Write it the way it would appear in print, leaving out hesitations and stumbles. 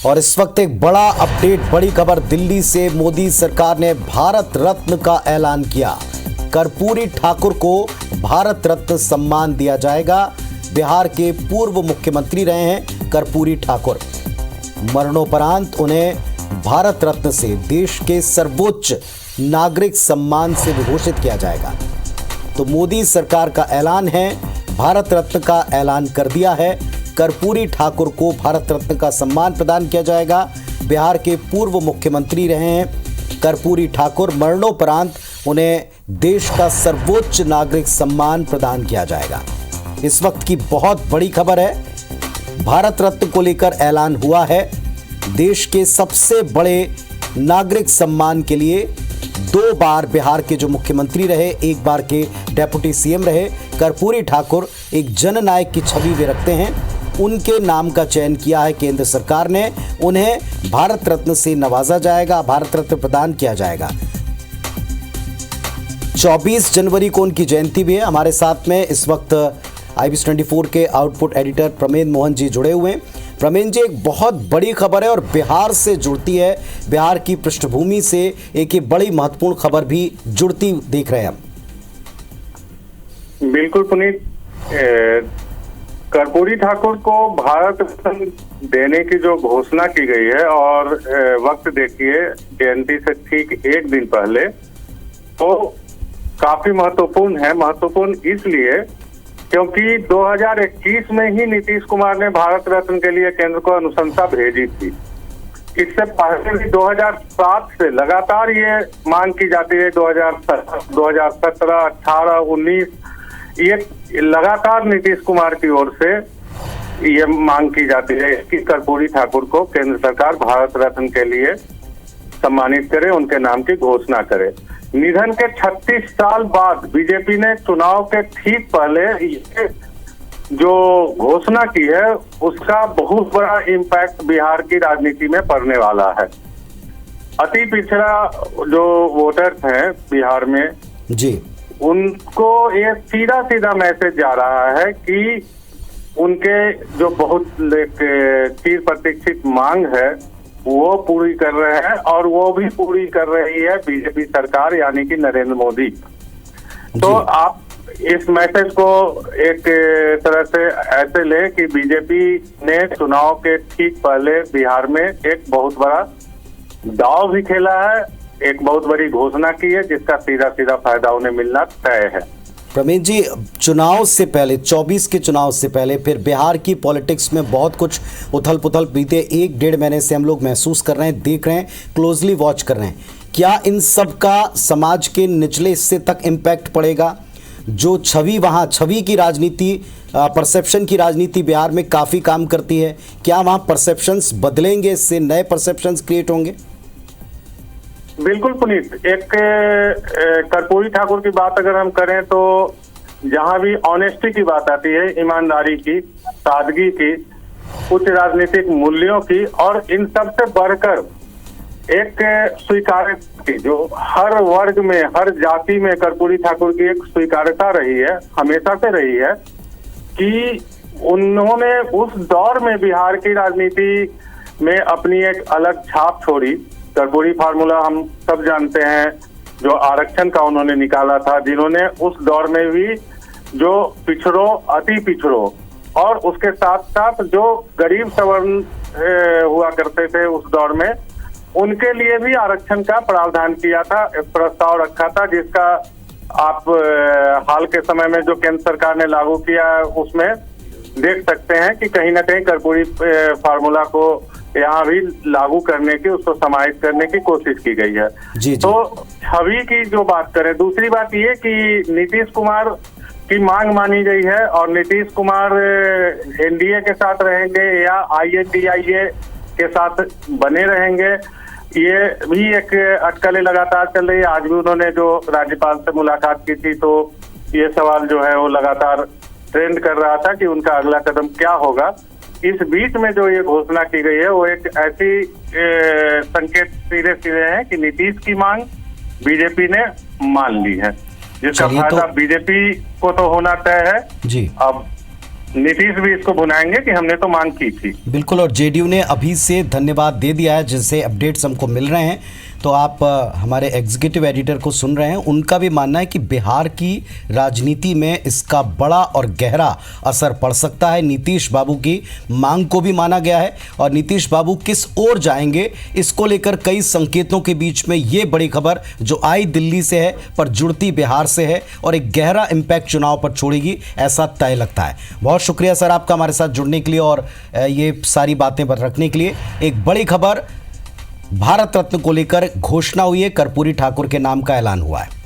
और इस वक्त एक बड़ा अपडेट, बड़ी खबर दिल्ली से। मोदी सरकार ने भारत रत्न का ऐलान किया। कर्पूरी ठाकुर को भारत रत्न सम्मान दिया जाएगा। बिहार के पूर्व मुख्यमंत्री रहे हैं कर्पूरी ठाकुर। मरणोपरांत उन्हें भारत रत्न से देश के सर्वोच्च नागरिक सम्मान से विभूषित किया जाएगा। तो मोदी सरकार का ऐलान है, भारत रत्न का ऐलान कर दिया है। कर्पूरी ठाकुर को भारत रत्न का सम्मान प्रदान किया जाएगा। बिहार के पूर्व मुख्यमंत्री रहे हैं कर्पूरी ठाकुर। मरणोपरांत उन्हें देश का सर्वोच्च नागरिक सम्मान प्रदान किया जाएगा। इस वक्त की बहुत बड़ी खबर है, भारत रत्न को लेकर ऐलान हुआ है। देश के सबसे बड़े नागरिक सम्मान के लिए 2 बार बिहार के जो मुख्यमंत्री रहे, 1 बार के डेप्यूटी सीएम रहे, कर्पूरी ठाकुर एक जननायक की छवि वे रखते हैं। उनके नाम का चयन किया है केंद्र सरकार ने। उन्हें भारत रत्न से नवाजा जाएगा, भारत रत्न प्रदान किया जाएगा। 24 जनवरी को उनकी जयंती भी है। हमारे साथ में इस वक्त IBC 24 के आउटपुट एडिटर प्रमेंद्र मोहन जी जुड़े हुए हैं। प्रमेंद्र जी, एक बहुत बड़ी खबर है और बिहार से जुड़ती है। बिहार की पृष्ठभूमि से एक ये बड़ी महत्वपूर्ण खबर भी जुड़ती देख रहे हैं हम। बिल्कुल पुनीत, कर्पूरी ठाकुर को भारत रत्न देने की जो घोषणा की गई है और वक्त देखिए जयंती से ठीक 1 दिन पहले, तो काफी महत्वपूर्ण है। महत्वपूर्ण इसलिए क्योंकि 2021 में ही नीतीश कुमार ने भारत रत्न के लिए केंद्र को अनुशंसा भेजी थी। इससे पहले भी 2007 से लगातार ये मांग की जाती है। 2017, 18, 19 ये लगातार नीतीश कुमार की ओर से ये मांग की जाती है कि कर्पूरी ठाकुर को केंद्र सरकार भारत रत्न के लिए सम्मानित करे, उनके नाम की घोषणा करे। निधन के 36 साल बाद बीजेपी ने चुनाव के ठीक पहले ये जो घोषणा की है, उसका बहुत बड़ा इम्पैक्ट बिहार की राजनीति में पड़ने वाला है। अति पिछड़ा जो वोटर्स हैं बिहार में जी, उनको ये सीधा सीधा मैसेज जा रहा है कि उनके जो बहुत चिर प्रतीक्षित मांग है वो पूरी कर रहे हैं, और वो भी पूरी कर रही है बीजेपी सरकार, यानी कि नरेंद्र मोदी। तो आप इस मैसेज को एक तरह से ऐसे ले कि बीजेपी ने चुनाव के ठीक पहले बिहार में एक बहुत बड़ा दांव भी खेला है, एक बहुत बड़ी घोषणा की है, जिसका सीधा सीधा फायदा उन्हें मिलना तय है। प्रमेंद्र जी, चुनाव से पहले, 24 के चुनाव से पहले फिर बिहार की पॉलिटिक्स में बहुत कुछ उथल पुथल बीते 1-1.5 महीने से हम लोग महसूस कर रहे हैं, देख रहे हैं, क्लोजली वॉच कर रहे हैं। क्या इन सब का समाज के निचले हिस्से तक इम्पैक्ट पड़ेगा? जो छवि की राजनीति, परसेप्शन की राजनीति बिहार में काफ़ी काम करती है, क्या वहाँ परसेप्शंस बदलेंगे? इससे नए परसेप्शंस क्रिएट होंगे? बिल्कुल पुनीत, एक कर्पूरी ठाकुर की बात अगर हम करें तो जहां भी ऑनेस्टी की बात आती है, ईमानदारी की, सादगी की, उच्च राजनीतिक मूल्यों की, और इन सब से बढ़कर एक स्वीकार्यता की, जो हर वर्ग में, हर जाति में कर्पूरी ठाकुर की एक स्वीकार्यता रही है, हमेशा से रही है, कि उन्होंने उस दौर में बिहार की राजनीति में अपनी एक अलग छाप छोड़ी। कर्पूरी फार्मूला हम सब जानते हैं, जो आरक्षण का उन्होंने निकाला था, जिन्होंने उस दौर में भी जो पिछड़ों, अति पिछड़ों और उसके साथ साथ जो गरीब सवर्ण हुआ करते थे उस दौर में, उनके लिए भी आरक्षण का प्रावधान किया था, एक प्रस्ताव रखा था, जिसका आप हाल के समय में जो केंद्र सरकार ने लागू किया उसमें देख सकते हैं कि कहीं ना कहीं कर्पूरी फार्मूला को यहाँ भी लागू करने की, उसको समाहित करने की कोशिश की गई है। जी। तो छवि की जो बात करें, दूसरी बात ये कि नीतीश कुमार की मांग मानी गई है और नीतीश कुमार NDA के साथ रहेंगे या INDIA के साथ बने रहेंगे, ये भी एक अटकलें लगातार चल रही है। आज भी उन्होंने जो राज्यपाल से मुलाकात की थी, तो ये सवाल जो है वो लगातार ट्रेंड कर रहा था कि उनका अगला कदम क्या होगा। इस बीच में जो ये घोषणा की गई है वो एक ऐसी संकेत सीधे सीधे है कि नीतीश की मांग बीजेपी ने मान ली है, जिसका फायदा बीजेपी को तो होना तय है। जी। अब नीतीश भी इसको भुनाएंगे कि हमने तो मांग की थी। बिल्कुल, और जेडीयू ने अभी से धन्यवाद दे दिया है, जिससे अपडेट्स हमको मिल रहे हैं। तो आप हमारे एग्जीक्यूटिव एडिटर को सुन रहे हैं, उनका भी मानना है कि बिहार की राजनीति में इसका बड़ा और गहरा असर पड़ सकता है। नीतीश बाबू की मांग को भी माना गया है और नीतीश बाबू किस ओर जाएंगे इसको लेकर कई संकेतों के बीच में ये बड़ी खबर जो आई दिल्ली से है पर जुड़ती बिहार से है और एक गहरा इम्पैक्ट चुनाव पर छोड़ेगी, ऐसा तय लगता है। बहुत शुक्रिया सर आपका हमारे साथ जुड़ने के लिए और ये सारी बातें पर रखने के लिए। एक बड़ी खबर भारत रत्न को लेकर घोषणा हुई है, कर्पूरी ठाकुर के नाम का ऐलान हुआ है।